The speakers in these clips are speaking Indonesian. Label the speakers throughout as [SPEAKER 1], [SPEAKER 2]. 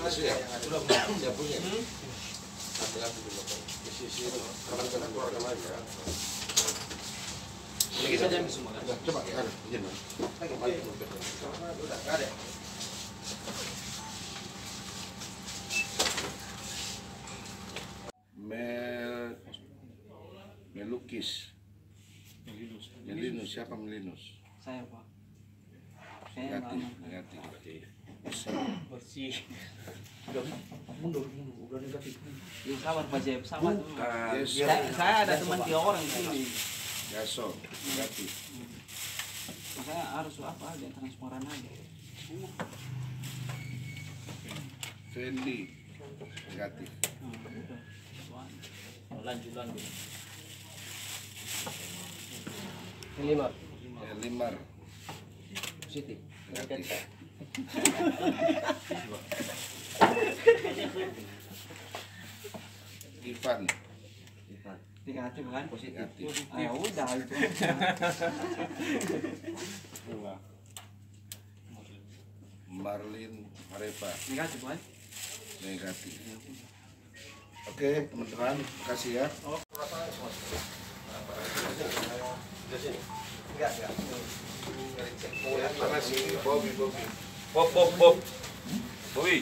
[SPEAKER 1] Sudah siap punya. Hati-hati dulu di sisi kanan-kanan keluarkan aja. Ini saja yang semua. Coba ya, izin. Udah, ada.
[SPEAKER 2] Melukis. Melinus, siapa Melinus?
[SPEAKER 3] Saya, Pak.
[SPEAKER 2] Negatif.
[SPEAKER 3] Bersih.
[SPEAKER 1] Mundur, udah negatif.
[SPEAKER 3] Ya, sabar Pak Jeb, sabar.
[SPEAKER 2] Saya
[SPEAKER 3] ada teman 3 orang di sini.
[SPEAKER 2] Yaso, negatif.
[SPEAKER 3] Makanya harus apa aja, transparan aja.
[SPEAKER 2] Fendi, negatif.
[SPEAKER 3] Lanjut.
[SPEAKER 2] Limar,
[SPEAKER 1] Siti.
[SPEAKER 2] negatif. Ivan,
[SPEAKER 3] Negatif kan?
[SPEAKER 2] negatif.
[SPEAKER 3] Ya udah itu.
[SPEAKER 2] Marlin, Marepa,
[SPEAKER 3] Negatif kan?
[SPEAKER 2] negatif. Oke, teman-teman, makasih ya.
[SPEAKER 1] Enggak. Mana sini Bobby.
[SPEAKER 4] Bob. Bobby.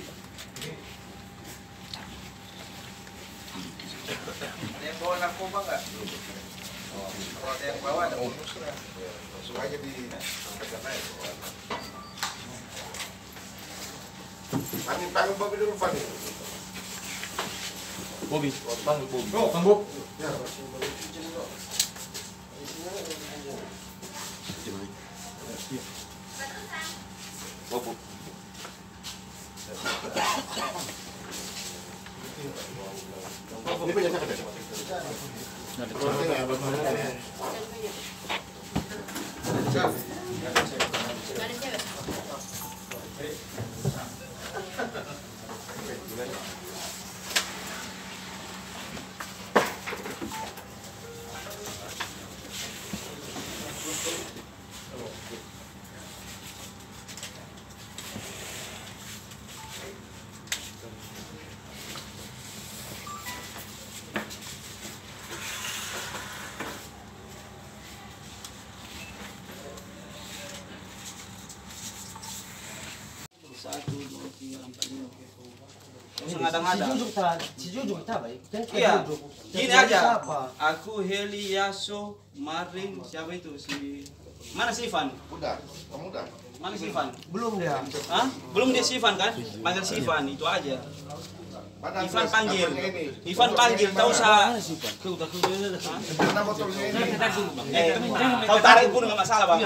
[SPEAKER 1] Ada yang bawa narkoba nggak? Kalau ada yang bawa ada bonusnya. Langsung aja disampaikan aja. Panggil Bobby dulu, Fanny.
[SPEAKER 4] Bobby. Panggil Bobby.
[SPEAKER 1] Oh, Kang Bob. Ya, masih boleh izin kok.
[SPEAKER 4] Bob.
[SPEAKER 1] Ini punya siapa?
[SPEAKER 3] Si Jujur tak baik. Iya. Gini aja. Aku Heli Yaso Marlin siapa itu si mana si Ivan?
[SPEAKER 2] Kamu udah.
[SPEAKER 3] Mana si Ivan?
[SPEAKER 1] Belum dia.
[SPEAKER 3] Hah? Belum dia si Ivan kan? Panggil si Ivan itu aja. Ivan panggil. Ivan panggil tahu sah.
[SPEAKER 2] Mana motornya ini?
[SPEAKER 3] Kau tarik pun nggak masalah bang.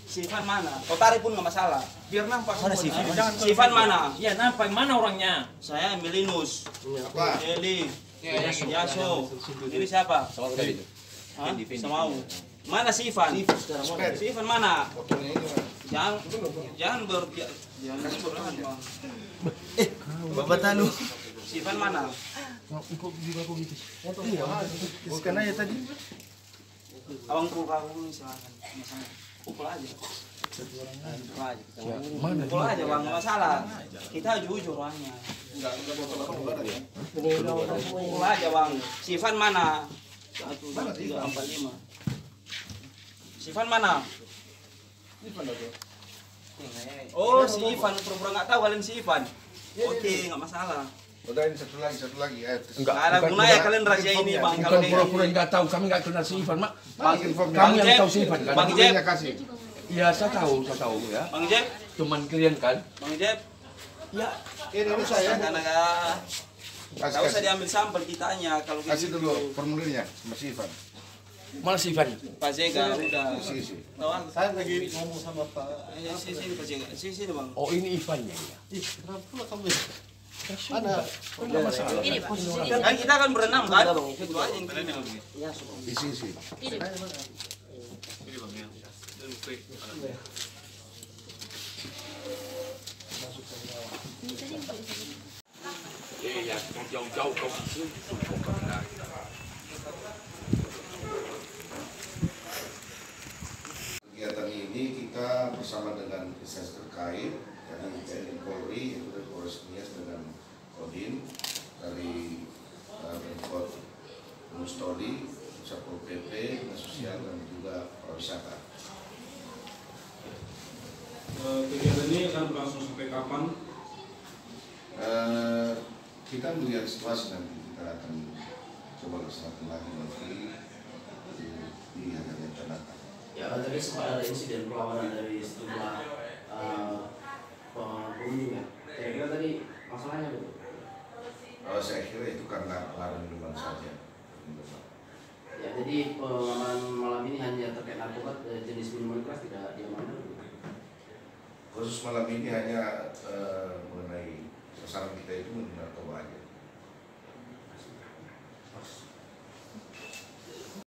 [SPEAKER 3] Si Ivan mana? Kau tarik pun nggak masalah. Biar nampak. Mana si Ivan? Si Ivan mana?
[SPEAKER 5] Ya nampak mana orangnya?
[SPEAKER 3] Saya Melinus.
[SPEAKER 2] Apa?
[SPEAKER 3] Eli. Yaso. Ini siapa? Hah? Semau. Mana si Ivan? Si Ivan mana?
[SPEAKER 2] Motornya ini mana?
[SPEAKER 3] Jangan berlebihan bang.
[SPEAKER 1] Bapak Tanu.
[SPEAKER 3] Si Ivan mana?
[SPEAKER 1] Iskan aja tadi.
[SPEAKER 3] Abang pukul silakan. Pukul aja. Pukul aja bang, nggak masalah. Kita jujur orangnya. Pukul aja bang. Si Ivan mana? 1, 2, 3, 4, 5. Si Ivan mana? Oh si Ivan, pura-pura nggak tahu kalian si Ivan. Oke, nggak masalah.
[SPEAKER 2] Udah ini satu lagi.
[SPEAKER 3] Nggak ada gunanya kalian rahasia ini bang.
[SPEAKER 5] Bukan pura-pura nggak tahu, kami nggak kenal si Ivan, Mak.
[SPEAKER 2] Kami
[SPEAKER 5] yang tahu si Ivan kan?
[SPEAKER 3] Bang Jeb.
[SPEAKER 5] Iya, saya tahu ya.
[SPEAKER 3] Bang Jeb.
[SPEAKER 5] Cuman kalian kan?
[SPEAKER 3] Bang Jeb.
[SPEAKER 5] Ya.
[SPEAKER 2] Ini saya.
[SPEAKER 3] Nggak usah diambil sampel kitanya kalau
[SPEAKER 2] Kasih
[SPEAKER 3] gitu.
[SPEAKER 2] dulu formulirnya sama si Ivan.
[SPEAKER 5] Mana si Ivan?
[SPEAKER 3] Pak Zega udah.
[SPEAKER 2] Sisi.
[SPEAKER 1] Saya lagi ngomong sama Pak.
[SPEAKER 3] Sini Pak Zega. Sini bang.
[SPEAKER 5] Oh ini Ivannya ya.
[SPEAKER 1] Ih, kenapa pula kamu? Ada.
[SPEAKER 5] Enggak masalah.
[SPEAKER 6] Ini Pak, sini.
[SPEAKER 3] Kan kita kan berenam kan? Itu aja yang penting.
[SPEAKER 2] Di sisi.
[SPEAKER 6] Ini Pak.
[SPEAKER 4] Ya, jauh-jauh kau.
[SPEAKER 2] Kegiatan ini kita bersama dengan instansi terkait dari TNI Polri, yaitu dari Polres Nias dengan Kodim dari Pemkot Gunungsitoli, Satpol PP, Dinas Sosial dan juga Pariwisata.
[SPEAKER 6] Kegiatan ini akan berlangsung sampai kapan?
[SPEAKER 2] Kita melihat situasi nanti, kita akan coba laksanakan lagi nanti di hari yang akan datang.
[SPEAKER 7] Ya, tadi sempat ada insiden perlawanan dari sejumlah pengunjung ya. Kira-kira tadi masalahnya betul?
[SPEAKER 2] Saya kira itu karena larang minuman saja.
[SPEAKER 7] Ya, jadi pengamanan malam ini hanya terkait narkoba jenis minuman keras, tidak diamankan.
[SPEAKER 2] Khusus malam ini hanya mengenai sasaran kita itu narkoba aja.